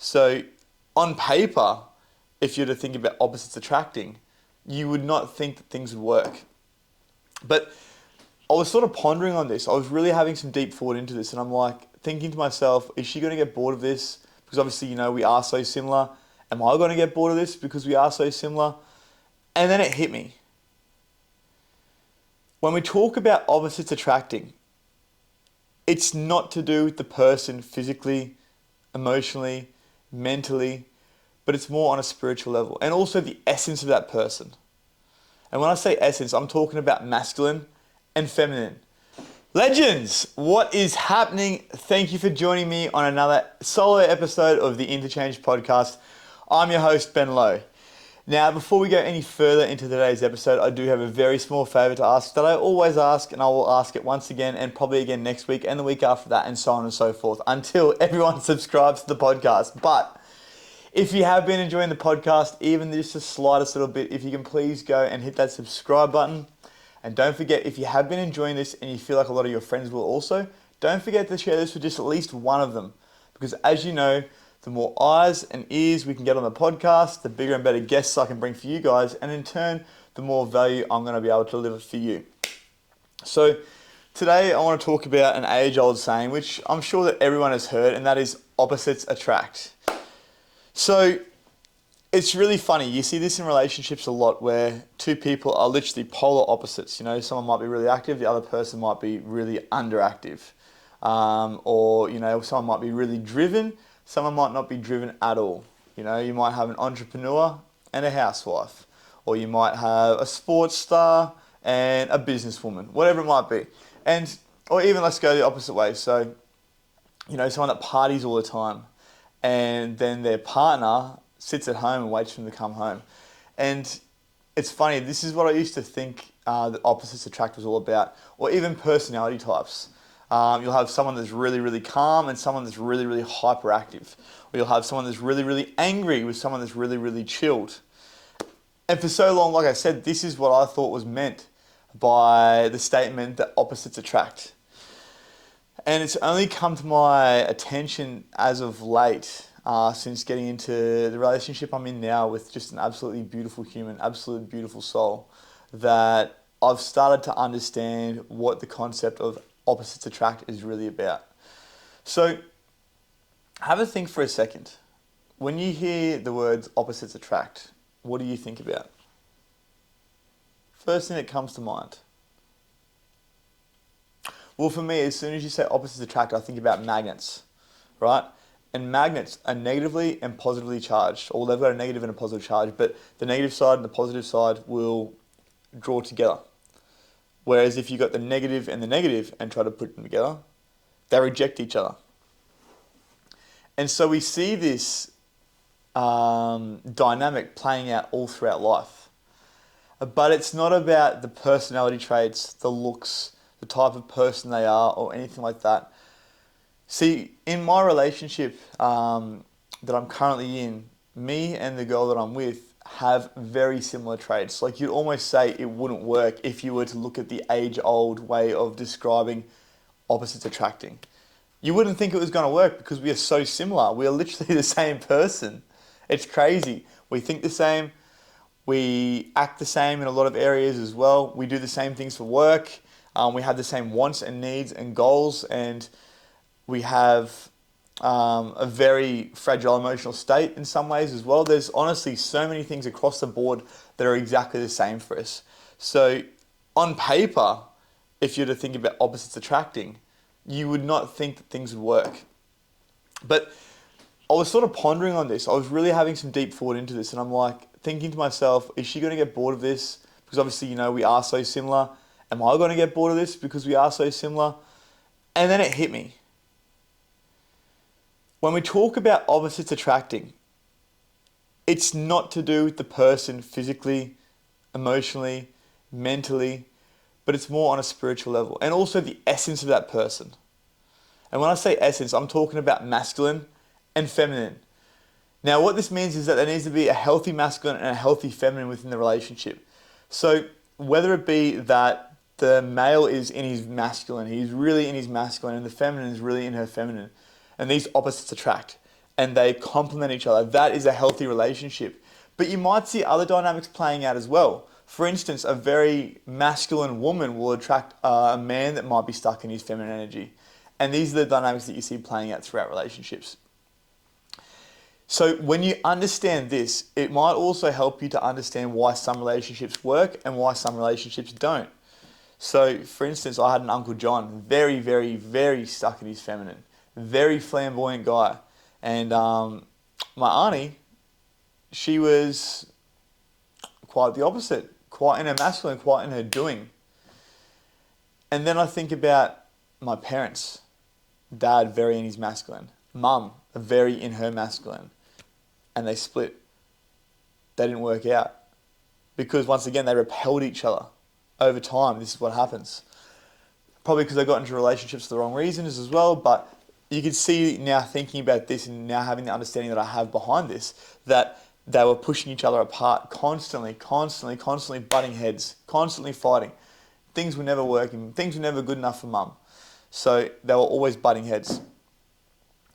So on paper, if you're to think about opposites attracting, you would not think that things would work. But I was sort of pondering on this. I was really having some deep thought into this, and I'm like thinking to myself, is she going to get bored of this? Because obviously, we are so similar. Am I going to get bored of this because we are so similar? And then it hit me. When we talk about opposites attracting, it's not to do with the person physically, emotionally, mentally, but it's more on a spiritual level, and also the essence of that person. And when I say essence, I'm talking about masculine and feminine. Legends, what is happening? Thank you for joining me on another solo episode of the INTOCHANGE Podcast. I'm your host, Ben Lowe. Now, before we go any further into today's episode, I do have a very small favor to ask that I always ask, and I will ask it once again and probably again next week and the week after that, and so on and so forth, until everyone subscribes to the podcast. But if you have been enjoying the podcast, even just the slightest little bit, if you can please go and hit that subscribe button. And don't forget, if you have been enjoying this and you feel like a lot of your friends will also, don't forget to share this with just at least one of them. Because as you know, the more eyes and ears we can get on the podcast, the bigger and better guests I can bring for you guys. And in turn, the more value I'm going to be able to deliver for you. So today I want to talk about an age-old saying, which I'm sure that everyone has heard, and that is opposites attract. So it's really funny. You see this in relationships a lot where two people are literally polar opposites. Someone might be really active, the other person might be really underactive. Or someone might be really driven, someone might not be driven at all. You might have an entrepreneur and a housewife. Or you might have a sports star and a businesswoman, whatever it might be. Or even let's go the opposite way. So, someone that parties all the time and then their partner sits at home and waits for them to come home. And it's funny, this is what I used to think that opposites attract was all about, or even personality types. You'll have someone that's really, really calm and someone that's really, really hyperactive. Or you'll have someone that's really, really angry with someone that's really, really chilled. And for so long, like I said, this is what I thought was meant by the statement that opposites attract. And it's only come to my attention as of late, since getting into the relationship I'm in now with just an absolutely beautiful human, absolutely beautiful soul, that I've started to understand what the concept of opposites attract is really about. So have a think for a second. When you hear the words opposites attract, what do you think about? First thing that comes to mind. Well, for me, as soon as you say opposites attract, I think about magnets, right? And magnets are negatively and positively charged, or they've got a negative and a positive charge, but the negative side and the positive side will draw together. Whereas if you got the negative and try to put them together, they reject each other. And so we see this dynamic playing out all throughout life. But it's not about the personality traits, the looks, the type of person they are, or anything like that. See, in my relationship that I'm currently in, me and the girl that I'm with have very similar traits. Like, you'd almost say it wouldn't work if you were to look at the age-old way of describing opposites attracting. You wouldn't think it was going to work because we are so similar. We are literally the same person. It's crazy. We think the same. We act the same in a lot of areas as well. We do the same things for work. We have the same wants and needs and goals, and we have a very fragile emotional state in some ways as well. There's honestly so many things across the board that are exactly the same for us. So on paper, if you're to think about opposites attracting, you would not think that things would work. But I was sort of pondering on this. I was really having some deep thought into this, and I'm like thinking to myself, is she going to get bored of this? Because obviously, we are so similar. Am I going to get bored of this because we are so similar? And then it hit me. When we talk about opposites attracting, it's not to do with the person physically, emotionally, mentally, but it's more on a spiritual level, and also the essence of that person. And when I say essence, I'm talking about masculine and feminine. Now, what this means is that there needs to be a healthy masculine and a healthy feminine within the relationship. So whether it be that the male is in his masculine, he's really in his masculine, and the feminine is really in her feminine, and these opposites attract. and they complement each other. That is a healthy relationship. But you might see other dynamics playing out as well. For instance, a very masculine woman will attract a man that might be stuck in his feminine energy. And these are the dynamics that you see playing out throughout relationships. So when you understand this, it might also help you to understand why some relationships work and why some relationships don't. So, for instance, I had an Uncle John, very, very, very stuck in his feminine, very flamboyant guy. And my auntie, she was quite the opposite, quite in her masculine, quite in her doing. And then I think about my parents. Dad, very in his masculine. Mum, very in her masculine. And they split. They didn't work out. Because once again, they repelled each other. Over time, this is what happens. Probably because they got into relationships for the wrong reasons as well, but you can see now thinking about this and now having the understanding that I have behind this, that they were pushing each other apart constantly butting heads, constantly fighting. Things were never working. Things were never good enough for mum. So they were always butting heads.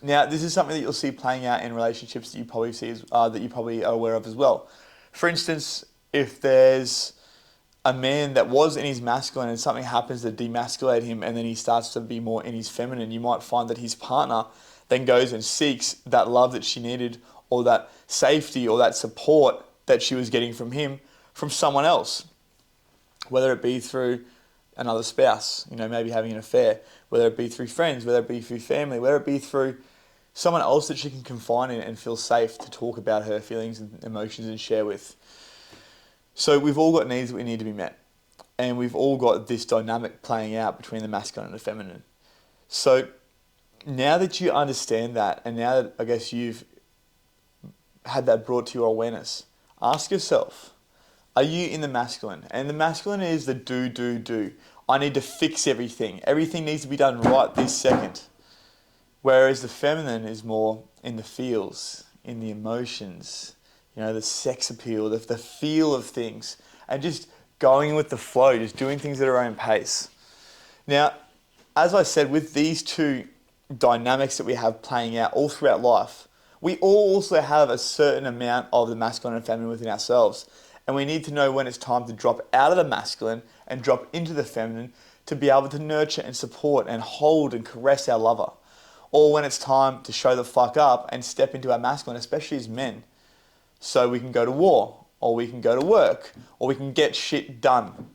Now, this is something that you'll see playing out in relationships that you probably see that you probably are aware of as well. For instance, if there's a man that was in his masculine and something happens to demasculate him and then he starts to be more in his feminine, you might find that his partner then goes and seeks that love that she needed or that safety or that support that she was getting from him from someone else, whether it be through another spouse, maybe having an affair, whether it be through friends, whether it be through family, whether it be through someone else that she can confide in and feel safe to talk about her feelings and emotions and share with. So we've all got needs that we need to be met. And we've all got this dynamic playing out between the masculine and the feminine. So now that you understand that, and now that I guess you've had that brought to your awareness, ask yourself, are you in the masculine? And the masculine is the do. I need to fix everything. Everything needs to be done right this second. Whereas the feminine is more in the feels, in the emotions, the sex appeal, the feel of things, and just going with the flow, just doing things at our own pace. Now, as I said, with these two dynamics that we have playing out all throughout life, we all also have a certain amount of the masculine and feminine within ourselves. And we need to know when it's time to drop out of the masculine and drop into the feminine to be able to nurture and support and hold and caress our lover. Or when it's time to show the fuck up and step into our masculine, especially as men. So we can go to war, or we can go to work, or we can get shit done.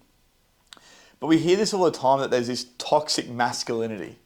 But we hear this all the time that there's this toxic masculinity,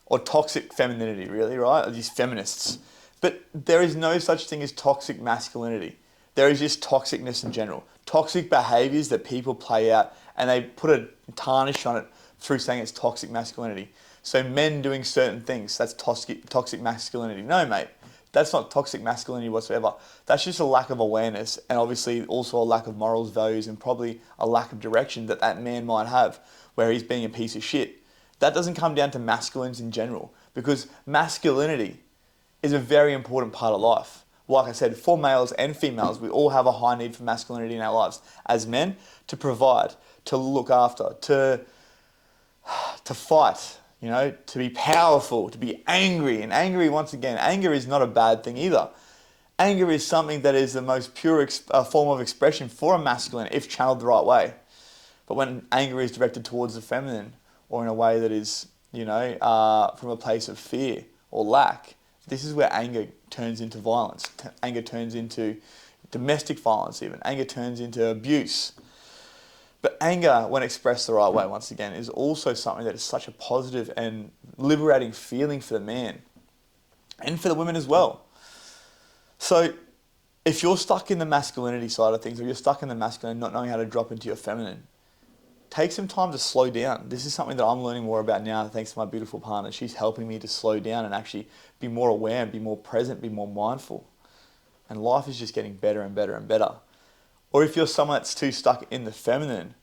or toxic femininity really, right? These feminists. But there is no such thing as toxic masculinity. There is just toxicness in general. Toxic behaviors that people play out, and they put a tarnish on it through saying it's toxic masculinity. So men doing certain things, that's toxic masculinity. No, mate. That's not toxic masculinity whatsoever. That's just a lack of awareness and obviously also a lack of morals, values, and probably a lack of direction that man might have where he's being a piece of shit. That doesn't come down to masculines in general because masculinity is a very important part of life. Like I said, for males and females, we all have a high need for masculinity in our lives. As men, to provide, to look after, to fight, to be powerful, to be angry. And angry, once again, anger is not a bad thing either. Anger is something that is the most pure form of expression for a masculine if channeled the right way. But when anger is directed towards the feminine or in a way that is, from a place of fear or lack, this is where anger turns into violence. Anger turns into domestic violence even. Anger turns into abuse. But anger, when expressed the right way, once again, is also something that is such a positive and liberating feeling for the man and for the women as well. So if you're stuck in the masculinity side of things or you're stuck in the masculine not knowing how to drop into your feminine, take some time to slow down. This is something that I'm learning more about now thanks to my beautiful partner. She's helping me to slow down and actually be more aware and be more present, be more mindful. And life is just getting better and better and better. Or if you're someone that's too stuck in the feminine,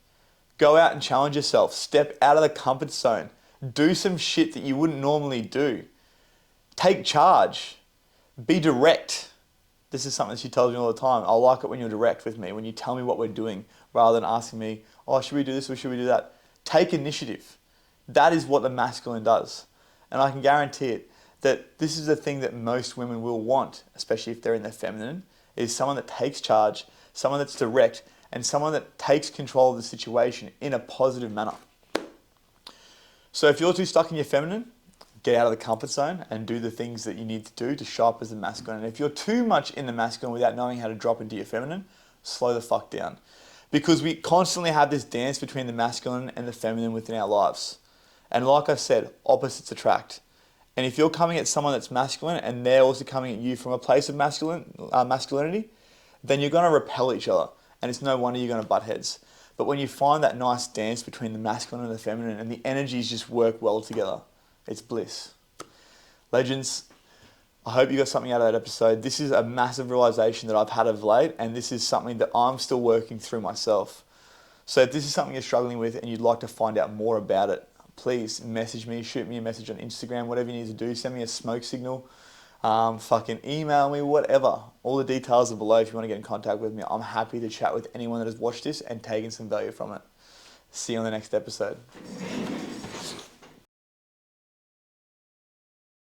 go out and challenge yourself. Step out of the comfort zone. Do some shit that you wouldn't normally do. Take charge. Be direct. This is something she tells me all the time. I like it when you're direct with me, when you tell me what we're doing, rather than asking me, should we do this or should we do that? Take initiative. That is what the masculine does. And I can guarantee it. that this is the thing that most women will want, especially if they're in their feminine, is someone that takes charge, someone that's direct, and someone that takes control of the situation in a positive manner. So if you're too stuck in your feminine, get out of the comfort zone and do the things that you need to do to show up as the masculine. And if you're too much in the masculine without knowing how to drop into your feminine, slow the fuck down. Because we constantly have this dance between the masculine and the feminine within our lives. And like I said, opposites attract. And if you're coming at someone that's masculine and they're also coming at you from a place of masculinity, then you're going to repel each other. And it's no wonder you're going to butt heads. But when you find that nice dance between the masculine and the feminine and the energies just work well together, it's bliss. Legends, I hope you got something out of that episode. This is a massive realization that I've had of late, and this is something that I'm still working through myself. So if this is something you're struggling with and you'd like to find out more about it, please message me, shoot me a message on Instagram, whatever you need to do, send me a smoke signal, fucking email me, whatever. All the details are below if you want to get in contact with me. I'm happy to chat with anyone that has watched this and taken some value from it. See you on the next episode.